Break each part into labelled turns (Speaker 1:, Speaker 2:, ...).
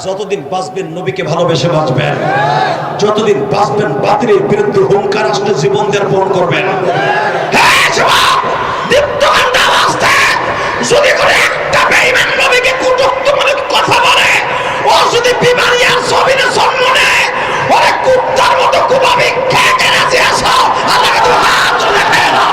Speaker 1: যতদিন বাঁচবেন নবীকে ভালোবেসে বাঁচবেন, যতদিন বাঁচবেন বাতিলের বিরুদ্ধে হুঙ্কার আসলে জীবন দেওয়ার করবেন। যদি করে একটা বেঈমান নবীকে কটূক্তিমূলক কথা বলে, ও যদি বিমারি আর ছবিতে জন্ম নেয়, ওরে কুত্তার মতো কুবাবি খেয়ে রাজি আসো, আল্লাহকে তো হাত তুলে দেয় না।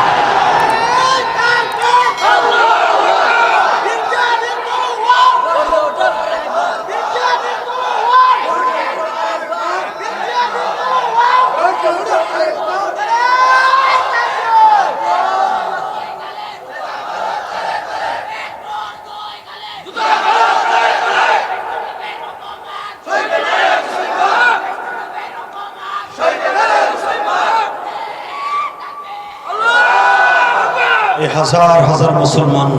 Speaker 1: হাজার হাজার মুসলমান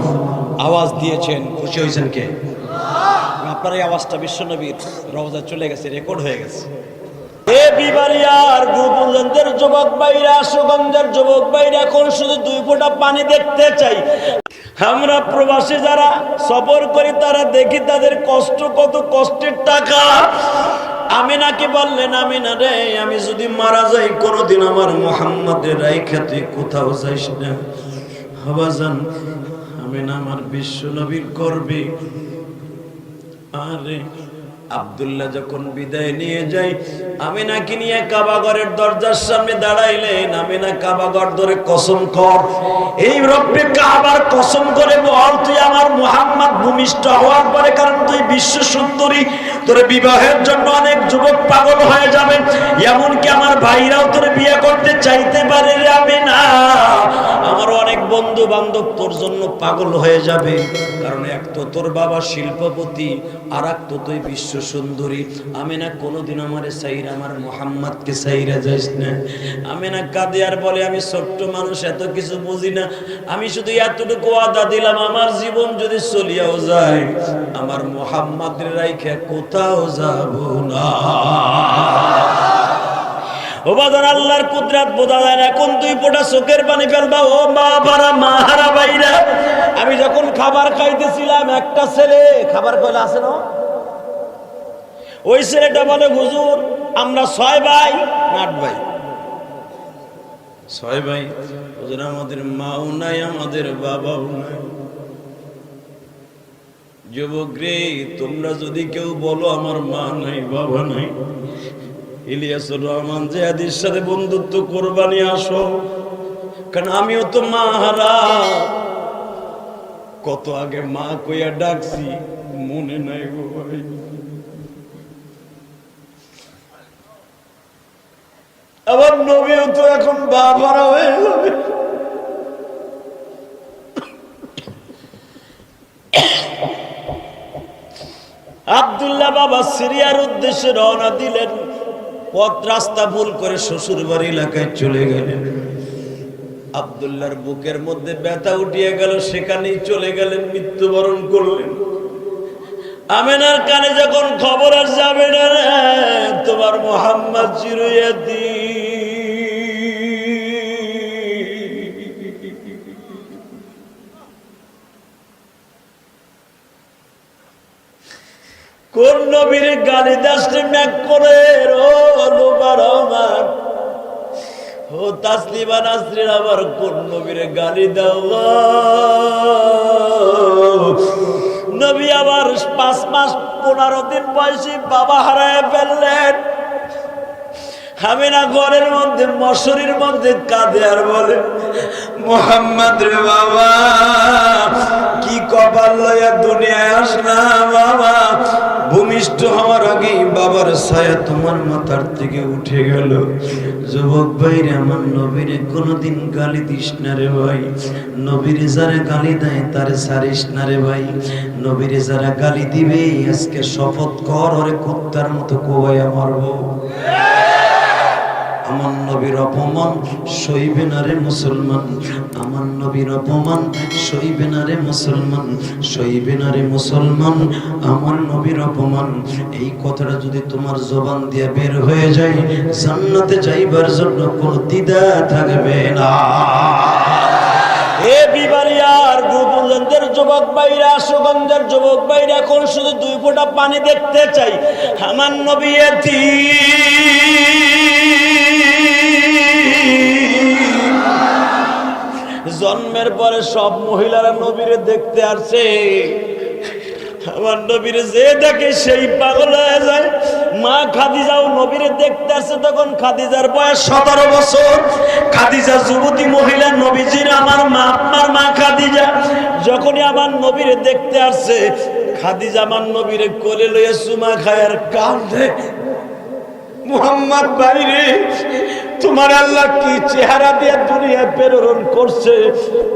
Speaker 1: আওয়াজ দিয়েছেন, খুশি হয়েছেন কে? আপনার এই আওয়াজটা বিশ্বনবীর রওজায় চলে গেছে, রেকর্ড হয়ে গেছে। এ বিবারিয়ার গোপগঞ্জের যুবক ভাইরা, সুগঞ্জের যুবক ভাইরা, এখন শুধু 2 ফোঁটা পানি দেখতে চাই। আমরা প্রবাসী যারা সফর করি তারা দেখি তাদের কষ্ট, কত কষ্টের টাকা। আমিনাকে বললেন, আমিনা রে, আমি যদি মারা যাই কোনোদিন আমার মুহাম্মাদের রাইখা তুই কোথাও যাইস না। হাবাজান আমিনা আমার বিশ্ব নবীর করবে। আরে আব্দুল্লাহ যখন বিদায় নিয়ে যায়, আমিনাকে নিয়ে কাবাঘরের দরজার সামনে দাঁড়াইলেন। আমিনা কাবাঘর ধরে কসম কর, এই রব্বে কাবার কসম করে বল, তুই আমার মুহাম্মদ ভূমিষ্ঠ হওয়ার পরে, কারণ তুই বিশ্ব সুন্দরী, তোর বিবাহের জন্য অনেক যুবক পাগল হয়ে যাবে, এমনকি আমার ভাইরাও তোর বিয়ে করতে চাইতে পারে রে আমিনা। আমার অনেক বন্ধু বান্ধব তোর জন্য পাগল হয়ে যাবে, কারণ এক তো তোর বাবা শিল্পপতি, আর এক তো তুই বিশ্ব সুন্দরী। আমিনা কোনোদিন আমারে সাইরা, আমার মুহাম্মদকে সাইরা যাইস না। আমিনা কাঁদে আর বলে, আমি ছোট্ট মানুষ, এত কিছু বুঝি না, আমি শুধু এতটুকু ওয়াদা দিলাম, আমার জীবন যদি চলিয়াও যায়, আমার মুহাম্মদের রাইখা কোথাও যাব না। ও বাজার আল্লাহর কুদরত বোঝা যায় না। এখন 2 ফোঁটা চোখের পানি ফেলবা। ও মা ভাড়া, মাহারা ভাইরা, আমি যখন খাবার খাইতেছিলাম, একটা ছেলে খাবার খাইলে আসে না, ওই ছেলেটা বলে, হুজুর আমরা 6 ভাই, 8 ভাই, 6 ভাই হুজুর, আমাদের মাও নাই, আমাদের বাবাও নাই। যুবক রে, তোমরা যদি কেউ বলো আমার মা নাই, বাবা নাই, ইলিয়াসুর রহমান জিয়াদির সাথে বন্ধুত্ব কোরবানি আসো, কারণ আমিও তো মা হারা। কত আগে মা কইয়া ডাকছি, মনে নাই গো ভাই। আবার নবীও তো এখন বাবারা হয়ে যাবে। আব্দুল্লাহ বাবা সিরিয়ার উদ্দেশ্যে রওনা দিলেন। পথ রাস্তা ভুল করে শ্বশুর বাড়ি এলাকায় চলে গেলেন। আব্দুল্লাহর বুকের মধ্যে ব্যথা উঠিয়ে গেল, সেখানেই চলে গেলেন, মৃত্যুবরণ করলেন। আমিনার কানে যখন খবর আর যাবে না রে, তোমার মুহাম্মদ চিরয়াতি, কোন নবীর গালি দাসে ম্যাক করে রহমান, ও তাসলিমা নাসরিন, আবার কোন নবীর গালি দাও। নবী আবার 5 মাস 15 দিন বয়সী বাবা হারায় ফেললেন। আমিনা ঘরের মধ্যে মশারির মধ্যে কাঁদে আর বলে, মুহাম্মদ রে বাবা, কি কপাল লইয়া দুনিয়ায় আসনা বাবা, ভূমিষ্ঠ হওয়ার আগেই বাবার ছায়া তোমার মাথার থেকে উঠে গেল। যুবক ভাইরে, আমার নবীরে কোনোদিন গালি দিস না রে ভাই। নবীরে যারা গালি দেয় তারে ছাড়িস না রে ভাই। নবীরে যারা গালি দিবে, আজকে শপথ কর, ওরে কুত্তার মতো কোবাইয়া মারবো। আমার নবীর অপমান সইবে না রে মুসলমান, আমার নবীর অপমান সইবে না রে মুসলমান, সইবে না রে মুসলমান, আমার নবীর অপমান। এই কথাটা যদি তোমার জবান দিয়ে বের হয়ে যায়, জান্নাতে যাইবার জন্য কোনো দ্বিধা থাকবে না। এ বিবারিয়ার গোপগঞ্জের যুবক যুবক ভাইরা, আশুগঞ্জের যুবক ভাইরা, এখন শুধু 2 ফোঁটা পানি দেখতে চাই। আমার নবী জন্মের পরে সব মহিলারা নবীরে দেখতে আসছে। আমার নবীরে যে দেখে সেই পাগল হয়ে যায়। মা খাদিজাও নবীরে দেখতে আসছে, তখন খাদিজার বয়স 17 বছর। খাদিজা যুবতী মহিলা, নবীজির আমার মা, আপনার মা খাদিজা যখনই আমার নবীরে দেখতে আসছে, খাদিজা আমার নবীরে কোলে লইয়া চুমা খায় আর কাঁদে, মুহাম্মদ ভাইরে তোমার আল্লাহ কি চেহারা দিয়ে দুনিয়া প্রেরণ করছে,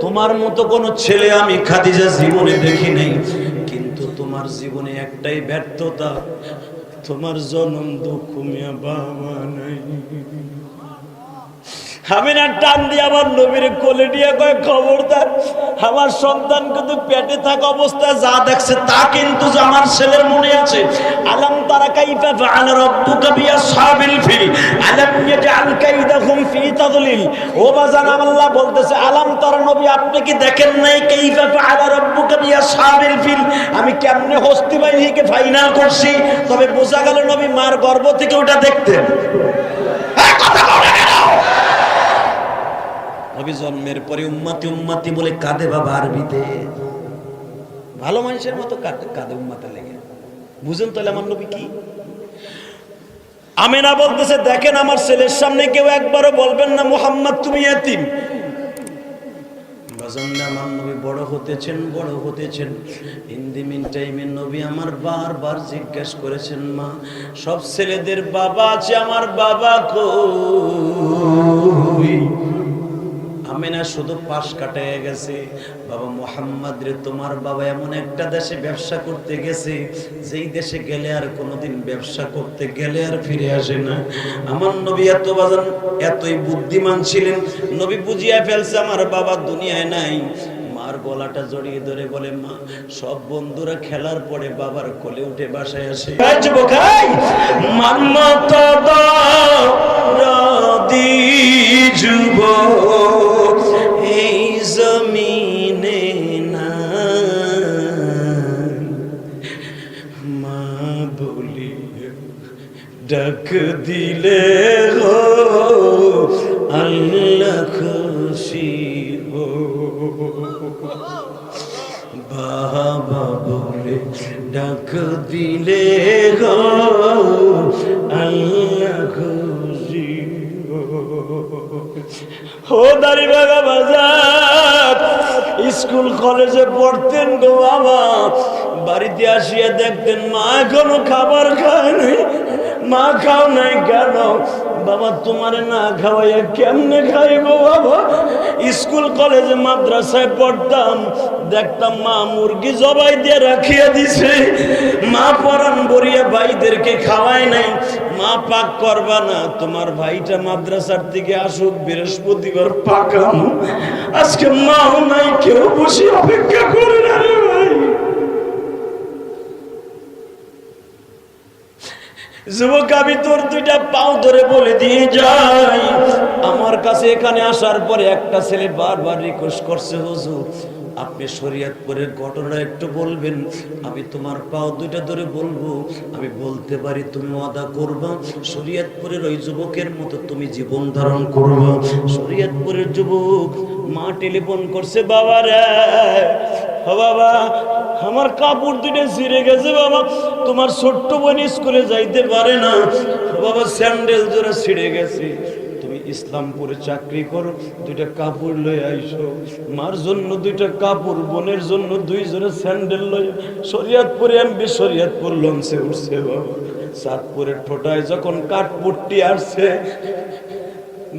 Speaker 1: তোমার মতো কোন ছেলে আমি খাদিজা জীবনে দেখি নাই। কিন্তু তোমার জীবনে একটাই ব্যর্থতা, তোমার জনম দুঃখ মিয়া বাবা নাই। আমি না টান দিয়ে আমার নবীর কোলে নিয়ে কয়, খবরদার, আমার সন্তান কিন্তু পেটে থাকা অবস্থায় যা দেখছে তা কিন্তু আমার ছেলের মনে আছে। আলাম তারা কাইফা ফাআলা রাব্বুকা বিআসহাবিল ফিল আলাম ইয়াজআল কাইদাহুম ফি তাদলিল। ও বাজান, আল্লাহ বলতেছে, আলাম তারা নবী, আপনি কি দেখেন নাই কাইফা ফাআলা রাব্বুকা বিআসহাবিল ফিল, আমি কেমনে হস্তি বাহিনীকে ফাইনাল করছি। তবে বোঝা গেল নবী মার গর্ভ থেকে ওটা দেখতেন। কথা বলে নবী জন্মের পরে উম্মতি উম্মতি বলে কাঁদে বাবা আরবিতে, ভালো মানুষের মতো কাঁদে উম্মতের লেগে। বুঝেন তাহলে আমার নবী কি? আমেনা বলতেছে, দেখেন আমার ছেলের সামনে কেউ একবারও বলবেন না মুহাম্মদ তুমি এতিম। আমার নবী বড় হতেছেন। ইন দি মিন টাইমে নবী আমার বারবার জিজ্ঞেস করেছেন, মা সব ছেলেদের বাবা আছে, আমার বাবা কই? আমিনা শুধু পাশ কাটায় গেছে, বাবা মুহাম্মদ রে তোমার বাবা এমন একটা দেশে ব্যবসা করতে গেছে, যেই দেশে গেলে আর কোনোদিন ব্যবসা করতে গেলে আর ফিরে আসে না। আমার নবী এতই বুদ্ধিমান ছিলেন, নবী বুঝিয়া ফেলছে আমার বাবা দুনিয়ায় নাই। মার গলাটা জড়িয়ে ধরে বলে, মা সব বন্ধুরা খেলার পরে বাবার কোলে উঠে বাসায় আসে। এই জমিনে না মা বলি ডাক দিলে গো আল্লাহ খুশি হো, বাবা বলে ডাক দিলে গো আল্লাহ খুশি হো। ও দাড়িবাগা বাজার, স্কুল কলেজে পড়তেন গো বাবা, বাড়িতে আসিয়া দেখতেন মা এখনো খাবার খায় নাই। মা খাও নাই কেন? বাবা তোমার না খাওয়াইয়া কেমনে খাইব বাবা? স্কুল কলেজে মাদ্রাসায় পড়তাম, দেখতাম মা মুরগি জবাই দিয়ে রাখিয়া দিছে, মা পরান বরিয়া ভাইদেরকে খাওয়ায় নাই। মা পাক করবা না, তোমার ভাইটা মাদ্রাসার থেকে আসুক, বৃহস্পতিবার পাকাম। আজকে মাও নাই, কেউ বসে অপেক্ষা করে না রে ভাই। যুবক, আমি তোর 2টা পাও ধরে বলে দিয়ে যাই, আমার কাছে এখানে আসার পরে একটা ছেলে বারবার রিকোয়েস্ট করছে, হুজুর আপনি শরীয়তপুরের ঘটনা একটু বলবেন। আমি তোমার পাও 2টা ধরে বলবো, আমি বলতে পারি তুমি ওয়াদা করবা শরীয়তপুরের ওই যুবকের মতো তুমি জীবন ধারণ করবা। শরীয়তপুরের যুবক মা টেলিফোন করছে, বাবা রে, ও বাবা আমার কাপড় 2টা ছিঁড়ে গেছে বাবা, তোমার ছোট্ট বোন স্কুলে যাইতে পারে না বাবা, স্যান্ডেল জোড়া ছিঁড়ে গেছে, তুমি ইসলামপুরে চাকরি করো, 2টা কাপড় লই আইসো। মার জন্য 2টা কাপড়, বোনের জন্য 2 জোড়া স্যান্ডেল লই শরীয়তপুরে এমবি শরীয়তপুর লঞ্চে উঠছে বাবা। চাঁদপুরের ঠোঁটায় যখন কাঠপট্টি আসছে,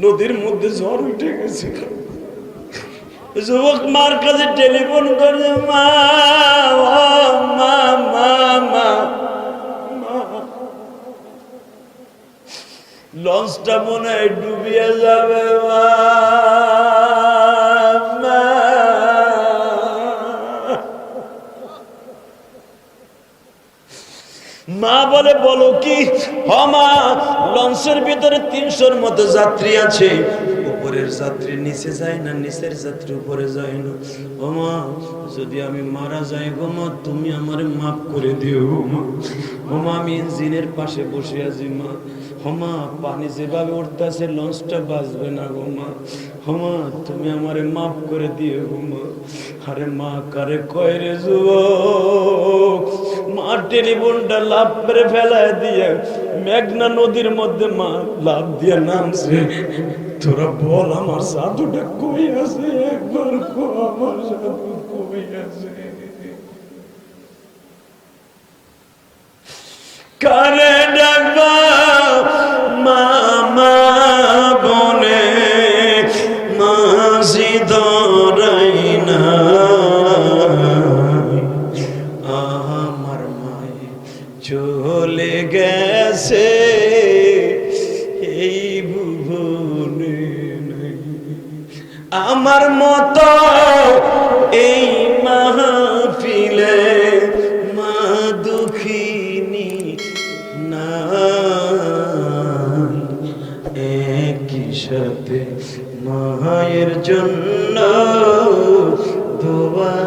Speaker 1: নদীর মধ্যে ঝড় উঠে গেছে। যুবক মার কাছে টেলিফোন করে, মা মা মা মা লঞ্চটা মনে হয় ডুবিয়ে যাবে মা বলে, বলো কি? মা লঞ্চের ভিতরে 300-র মতো যাত্রী আছে, উপরের উপরের যাত্রী নিচে যায় না, নিচের যাত্রী উপরে যায় না। ও মা, যদি আমি মারা যাই গো মা, তুমি আমার মাফ করে দিও গো মা। ও মা, আমি ইঞ্জিনের পাশে বসে আছি মা। ও মা, পানি যেভাবে উঠতেছে লঞ্চটা বাঁচবে না গো মা। ও মা, তুমি আমারে মাফ করে দিও গো মা। আরে মা কারে কয় রে যুবক, মা টেলিফোনটা লাভ করে ফেলায় দিয়ে মেঘনা নদীর মধ্যে মা লাভ দিয়ে নামছে। তোরা বল আমার সাধুটা কই আছে, একবার কো আমার সাধু কই আছে। কারে ডাকবা মামা বনে, মাঝি ধরাই না আমার মায়ে চলে গেছে এই ভুবনে। আমার মতো এই মাহফিলে মা দুঃখিনী না, একই সাথে মায়ের জন্য দোয়া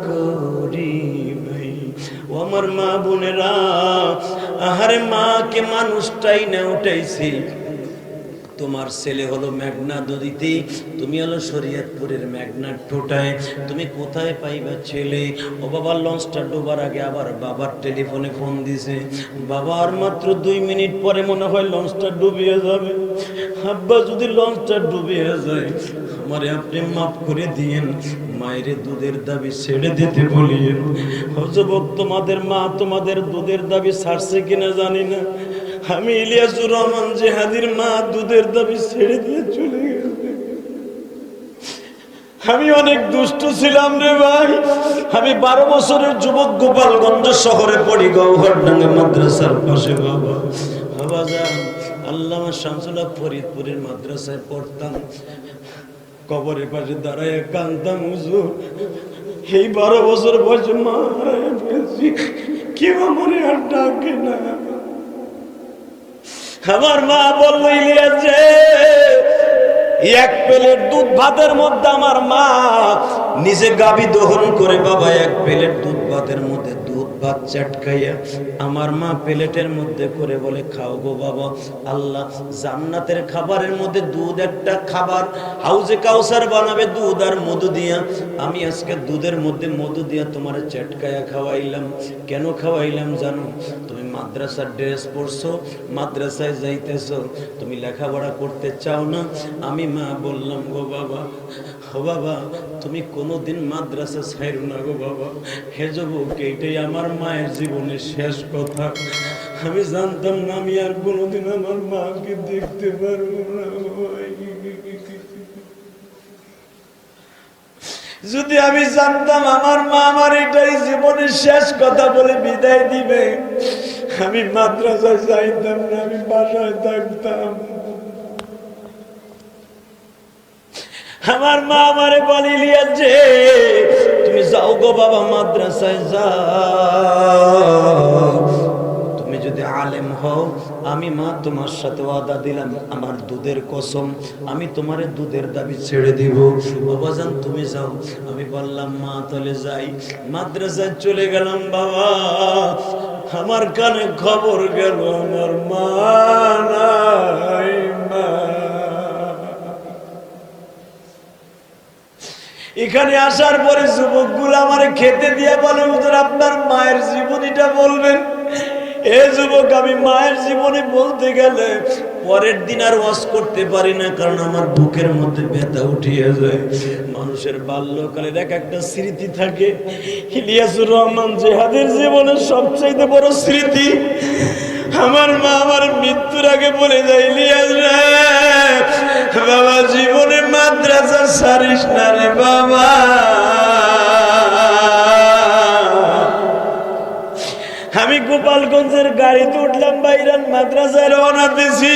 Speaker 1: করি ভাই। ও আমার মা বোনেরা, আহারে মাকে মানুষটাই না উঠাইছি। তোমার ছেলে হলো মেঘনা নদীতে, তুমি হলো শরীয়তপুরের মেঘনা টোটায়। তুমি কোথায় পাইবা ছেলে? ও বাবার লঞ্চটা ডোবার আগে আবার বাবার টেলিফোনে ফোন দিছে। বাবা আর মাত্র 2 মিনিট পরে মনে হয় লঞ্চটা ডুবিয়ে যাবে। আব্বা যদি লঞ্চটা ডুবিয়ে যায় আমারে আপনি মাফ করে দিয়েন, মায়ের দুধের দাবি ছেড়ে দিতে বলিয়েন। যুবক, তোমাদের মা তোমাদের দুধের দাবি ছাড়ছে কিনা জানি না। আমি ইলিয়াসুর রহমান জেহাদির মা দুধের দাবি ছেড়ে দিয়ে চলে গেছে। আমি অনেক দুষ্ট ছিলাম রে ভাই। আমি 12 বছরের যুবক, গোপালগঞ্জ শহরে পড়ি, গৌহরডাঙ্গা মাদ্রাসার পাশে। বাবা বাবা যান আল্লামা শামসুল হক ফরিদপুরের মাদ্রাসায় পড়তাম। কবরের পাশে দাঁড়ায় কান্দতাম, হুজুর এই 12 বছর বয়সে মা হারায় ফেলছি, কেউ আমার আর ডাকে না। আমার মা বলল, ইলিয়াস যে 1 প্লেট দুধ ভাতের মধ্যে আমার মা নিজে গাভী দহন করে বাবা 1 প্লেট দুধ ভাতের মধ্যে দুধ ভাত চটকাইয়া আমার মা প্লেটের মধ্যে করে বলে, খাও গো বাবা। আল্লাহ জান্নাতের খাবারের মধ্যে দুধ একটা খাবার, হাউজে কাউসার বানাবে দুধ আর মধু দিয়া। আমি আজকে দুধের মধ্যে মধু দিয়া তোমার চটকাইয়া খাওয়াইলাম। কেন খাওয়াইলাম জানো? তুমি মাদ্রাসার ড্রেস পরছো, মাদ্রাসায় যাইতেছো, তুমি লেখাপড়া করতে চাও না। আমি মা বললাম, গো বাবা, ও বাবা তুমি কোনোদিন মাদ্রাসা ছাইরো না গো বাবা। হে যুবক, এইটাই আমার মায়ের জীবনের শেষ কথা। আমি জানতাম না আমি আর কোনোদিন আমার মাকে দেখতে পারবো না। যদি আমি জানতাম আমার মা আমার এটাই জীবনের শেষ কথা বলে বিদায় দিবে, আমি মাদ্রাসায় যাইতাম না, আমি বাসায় থাকতাম। আমার মা আমারে বলিলিয়া যে তুমি যাও গো বাবা, মাদ্রাসায় যাও। তুমি যদি আলেম হও, আমি মা তোমার সাথে ওয়াদা দিলাম, আমার দুধের কসম, আমি তোমারে দুধের দাবি ছেড়ে দিব। বাবাজান তুমি যাও। আমি বললাম মা তাহলে যাই। মাদ্রাসায় চলে গেলাম বাবা। আমার কানে খবর গেল আমার মা নাই। মা এখানে আসার পরে যুবকগুলো আমারে খেতে দিয়ে বলে, হুজুর আপনার মায়ের জীবনীটা বলবেন। এ যুবক, আমি মায়ের জীবনী বলতে গেলে পরের দিন আর ওয়াজ করতে পারি না, কারণ আমার বুকের মধ্যে ব্যথা উঠিয়ে যায়। মানুষের বাল্যকালের এক একটা স্মৃতি থাকে। ইলিয়াসুর রহমান জেহাদের জীবনের সবচেয়ে বড় স্মৃতি, আমার মা আমার মৃত্যুর আগে বলে যায়, ইলিয়াস রে বাবা, জীবনে মাদ্রাসা ছাড়িস না রে বাবা। আমি গোপালগঞ্জের গাড়িতে উঠলাম, বাইরান মাদ্রাসায় রওনা দিছি।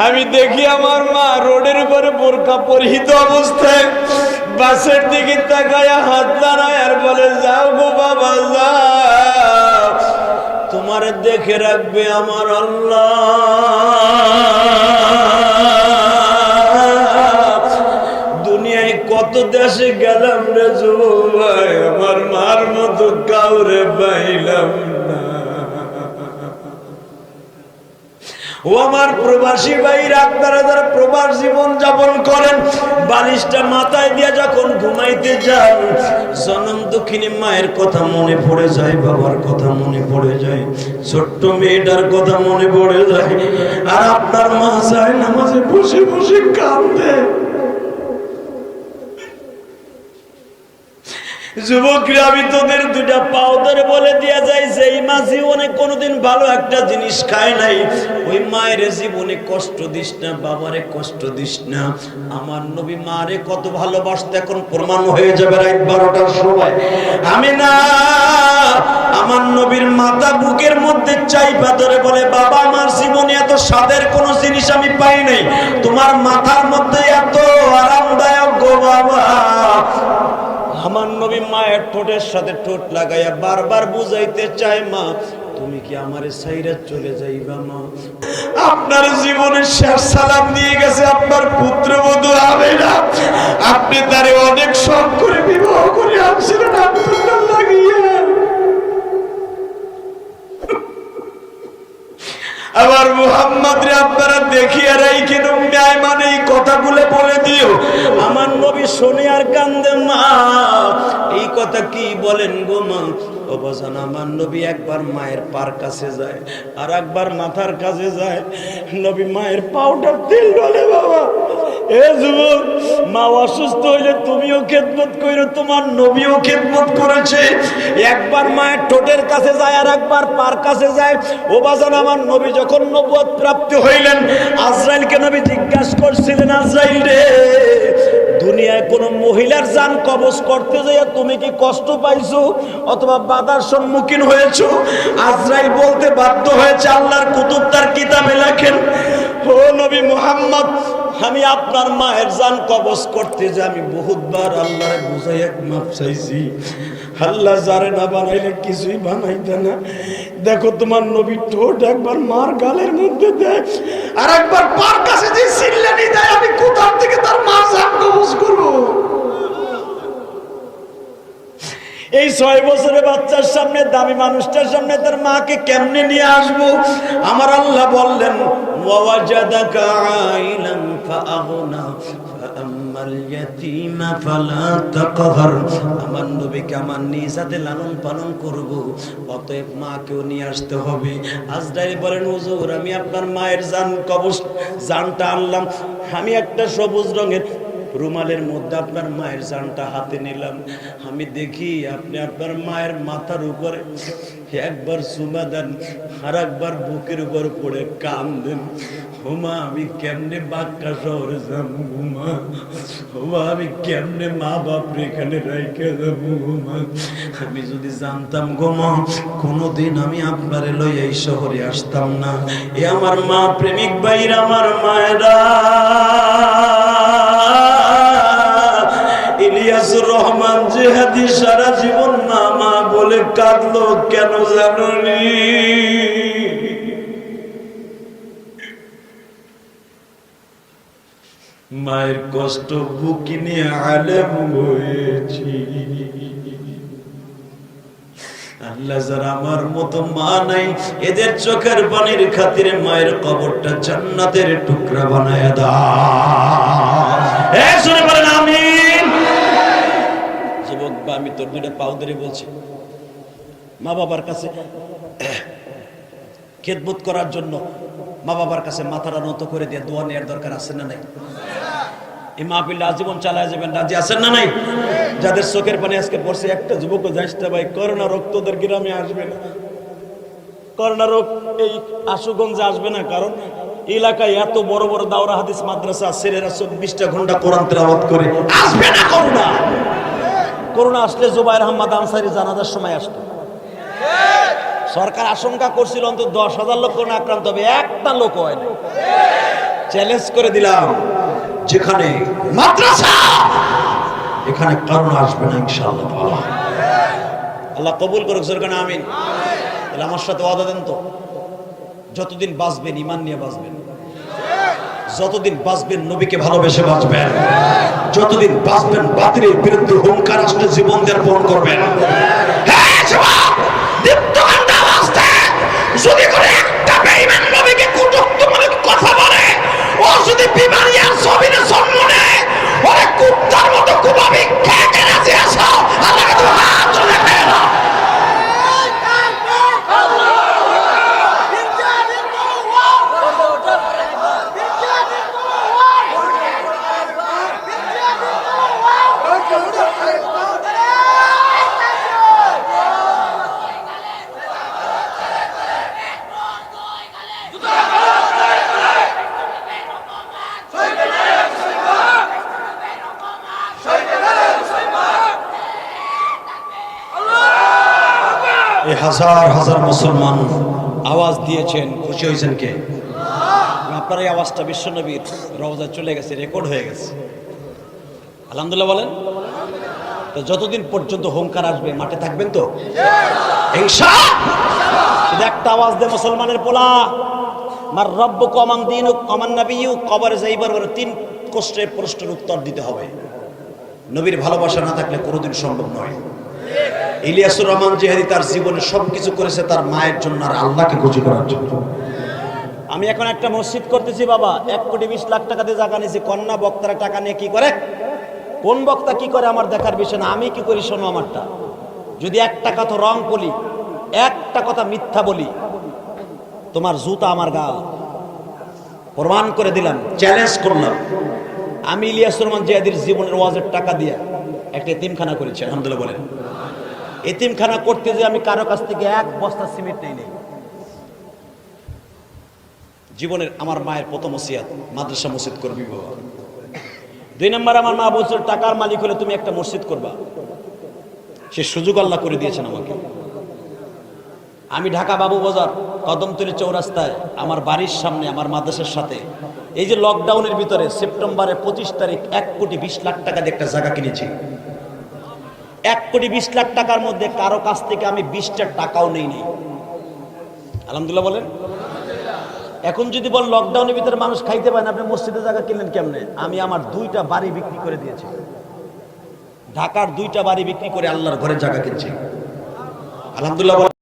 Speaker 1: আমি দেখি আমার মা রোডের উপরে বোরকা পরিহিত অবস্থায় বাসের দিকে তাকায়া হাত নাড়ায় আর বলে, যাও গো বাবা যাও, তোমার দেখে রাখবে আমার আল্লাহ। তো দেশে গেলাম রে যুবক ভাই, আমার মার মতো কাউরে পাইলাম না। ও আমার প্রবাসী ভাইরা, আপনারা যারা প্রবাস জীবন যাপন করেন, বালিশটা মাথায় দিয়ে যখন ঘুমাইতে যান, জনম দুঃখিনী মায়ের কথা মনে পড়ে যায়, বাবার কথা মনে পড়ে যায়, ছোট্ট মেয়েটার কথা মনে পড়ে যায়, আর আপনার মা যায় নামাজে বসে বসে কাঁদে। যুবকরা, আমি তোদের দুটা পাও ধরে বলে দিয়া যাই, যে এই মা জীবনে কোনোদিন ভালো একটা জিনিস খায় নাই, ওই মায়ের জীবনে কষ্ট দিস না, বাবারে কষ্ট দিস না। আমার নবী মারে কত ভালোবাসতে এখন প্রমাণ হয়ে যাবে রাত 12টার সময়। আমি না, আমার নবীর মাথা বুকের মধ্যে চাইপা ধরে বলে, বাবা আমার জীবনে এত স্বাদের কোনো জিনিস আমি পাই নাই, তোমার মাথার মধ্যে এত আরামদায়ক গো বাবা। আমার নবী মায়ের ঠোঁটের সাথে ঠোঁট লাগাইয়া বারবার বুঝাইতে চায়, মা তুমি কি আমারে ছাইরা চলে যাইবা মা? আপনার জীবনের শেষ সালাম দিয়ে গেছে আপনার পুত্রবধূ আমেনা, আপনি তারে অনেক শখ করে বিবাহ করে আনছিলেন আব্দুল্লাহ লাগিয়ে। আবার মুহাম্মদ রে আপনারা দেখিয়ে রাখেন, মানে এই কথাগুলো বলে দিও। আমার নবী শুনে আর কান্দে, মা এই কথা কি বলেন গো মা? ও বাজান, আমার নবী একবার মায়ের পার কাছে যায়, আর একবার মাথার কাছে যায়। নবী মায়ের পাউডার তেল ডলে, বাবা এ যুবক, মা অসুস্থ হইলে তুমিও খেদমত কইরো, তোমার নবীও খেদমত করেছে। একবার মায়ের ঠোঁটের কাছে যায়, আর একবার পার কাছে যায়। ও বাজান, আমার নবী যখন নবুয়ত প্রাপ্ত হইলেন, আজরাইলকে নবী জিজ্ঞাসা করছিলেন, আজরাইল রে, দুনিয়ায় কোন মহিলার জান কবজ করতে যাইয়া তুমি কি কষ্ট পাইছো অথবা বাধার সম্মুখীন হয়েছো? আজরাইল বলতে বাধ্য হয়েছে, আল্লাহর কুতুব তার কিতাবে লেখেন, ও নবী মুহাম্মদ, আমি আপনার মায়ের জান কবজ করতে যে আমি বহুতবার আল্লাহরে বুঝাই এক মাপ চাইছি, আল্লাহ যারে না বানাইলে কিছুই বানাইতে না। দেখো তোমার নবী ঠোঁট একবার মার গালের মধ্যে দেয়, আর একবার পার কাছে যে সিল্লানি দেয়, আমি কোথার থেকে তার মার জান কবজ করব? এই 6 বছরের বাচ্চার সামনে, দামি মানুষটার সামনে তার মাকে কেমনে নিয়ে আসবো? আমার আল্লাহ বললেন, ওয়াজাদাকা আইলান ফাআগনা ফাআম্মাল ইয়াতীমা ফালা তাকহার। আমার নবীকে আমার নিজ হাতে লালন পালন করব, অতএব মাকেও নিয়ে আসতে হবে। আজরাইল বলেন, হুজুর আমি আপনার মায়ের জান কবজ, জানটা আনলাম। আমি একটা সবুজ রঙের রুমালের মধ্যে আপনার মায়ের জানটা হাতে নিলাম। আমি দেখি আপনি আপনার মায়ের মাথার উপরে একবার চুমা দেন, আর একবার বুকের উপর পড়ে কাঁদেন। হুমা আমি কেমনে বাক্কা শহরে যাবো হুমা? হুমা আমি কেমনে মা বাপরে এখানে রাইখে যাবো হুমা? আমি যদি জানতাম গো মা, কোনোদিন আমি আপনারে লই এই শহরে আসতাম না। এ আমার মা প্রেমিক ভাইরা, আমার মায়েরা, ইলিয়াসুর রহমান জিহাদি সারা জীবন মা মা বলে কাঁদলো, কেন জানোনি? মায়ের কষ্ট বুকে নিয়ে আলেম হয়েছি। আল্লাহ যারা আমার মতো মা নাই, এদের চোখের পানির খাতিরে মায়ের কবরটা জান্নাতের টুকরা বানায় দাও। শুনে বলেন আমিন। যুবক, আমি তোর দুটো পাও ধরে বলছি, মা বাবার কাছে খেদমত করার জন্য মা বাবার কাছে মাথাটা নত করে দিয়ে দোয়া নেওয়ার দরকার আছে না নাই? এই মাহফিলটা আজীবন চালায় যাবেন, রাজি আছেন না নাই? যাদের চোখের পানি আজকে পড়ছে, একটা যুবক যাইতে ভাই, করোনা রোগ তোদের গ্রামে আসবে না, করোনা রোগ এই আশুগঞ্জে আসবে না, কারণ এলাকায় এত বড় বড় দাওরা হাদিস মাদ্রাসা, ছেলেরা 24টা ঘন্টা কোরআন তেলাওয়াত করে, আসবে না করোনা। করোনা আসলে জুবাইর আহমদ আনসারী জানাজার সময় আসতো। সরকার আশঙ্কা করছিল অন্তত 10,000 লোক করোনা আক্রান্ত হবে, একটা লোক হয় না। চ্যালেঞ্জ করে দিলাম, যেখানে মাদ্রাসা এখানে করোনা আসবে না ইনশাআল্লাহ। আল্লাহ কবুল করুক, সরকার আমিন। তাহলে আমার সাথে ওয়াদা দেন তো, যতদিন বাঁচবেন ইমান নিয়ে বাঁচবেন, যতদিন বাঁচবেন নবীকে ভালোবেসে বাঁচবেন, যতদিন বাঁচবেন বাতিলের বিরুদ্ধে হুঙ্কার আসলে জীবন দেওয়ার করবেন। যদি করে একটা বেঈমান নবীকে কটূক্তমূলক কথা বলে, ও যদি বিমারি আর জমিনে জন্ম নেয়, ওরে কুত্তার মতো কুবাবি খেয়ে রাজি আসো, আল্লাহকে তো হাত তুলে দেয় না। হাজার হাজার মুসলমান আওয়াজ দিয়েছেন, খুশি হয়েছেন কে? আপনার এই আওয়াজটা বিশ্বনবীর রওজায় চলে গেছে, রেকর্ড হয়ে গেছে। আলহামদুলিল্লাহ বলেন। তো যতদিন পর্যন্ত হুঙ্কার আসবে মাঠে থাকবেন তো ইনশাআল্লাহ। শুধু একটা আওয়াজ দে মুসলমানের পোলা, মার রব্বুক ওয়া মান দীনুক ওয়া মান নাবিয়্যুক। কবরে যাইবার পরে তিন কষ্টের প্রশ্নের উত্তর দিতে হবে। নবীর ভালোবাসা না থাকলে কোনোদিন সম্ভব নয়। ইলিয়াসুর রহমান জিহাদি তার জীবনে সবকিছু করেছে তার মায়ের জন্য আর আল্লাহকে খুশি করার জন্য। আমি এখন একটা মসজিদ করতেছি বাবা, 1,20,00,000 টাকা দিয়ে জায়গা নিয়েছি। কন্যা বক্তারা টাকা নিয়ে কি করে, কোন বক্তা কি করে আমার দেখার বিষয় না, আমি কি করি শোনো আমারটা। যদি একটা কথা রং বলি, একটা কথা মিথ্যা বলি, তোমার জুতা আমার গাল। প্রমাণ করে দিলাম, চ্যালেঞ্জ করলাম। আমি ইলিয়াসুর রহমান জিহাদির জীবনের ওয়াজের টাকা দিয়ে একটা এতিমখানা করেছি। আলহামদুলিল্লাহ বলেন। এতিমখানা করতে যে আমি কারো কাছ থেকে এক বস্তা সিমেন্ট নেই। জীবনের আমার মায়ের প্রথম ওসিয়াত, মাদ্রাসা মসজিদ করবি বাবা। 2 নম্বর, আমার মা বলছিল টাকার মালিক হলে তুমি একটা মসজিদ করবা। সে সুযোগ আল্লাহ করে দিয়েছেন আমাকে। আমি ঢাকা বাবু বাজার কদমতলী চৌরাস্তায় আমার বাড়ির সামনে আমার মাদ্রাসার সাথে এই যে লকডাউনের ভিতরে সেপ্টেম্বরে 25 তারিখ 1,20,00,000 টাকা দিয়ে একটা জায়গা কিনেছি। 1,20,00,000 টাকার মধ্যে কারো কাছ থেকে আমি 20টা টাকাও নেই। আলহামদুলিল্লাহ বলেন। এখন যদি বল লকডাউনের ভিতরে মানুষ খাইতে পায় না, আপনি মসজিদে জায়গা কিনলেন কেমনে? আমি আমার 2টা বাড়ি বিক্রি করে দিয়েছি। ঢাকার 2টা বাড়ি বিক্রি করে আল্লাহর ঘরে জায়গা কিনছি। আলহামদুলিল্লাহ।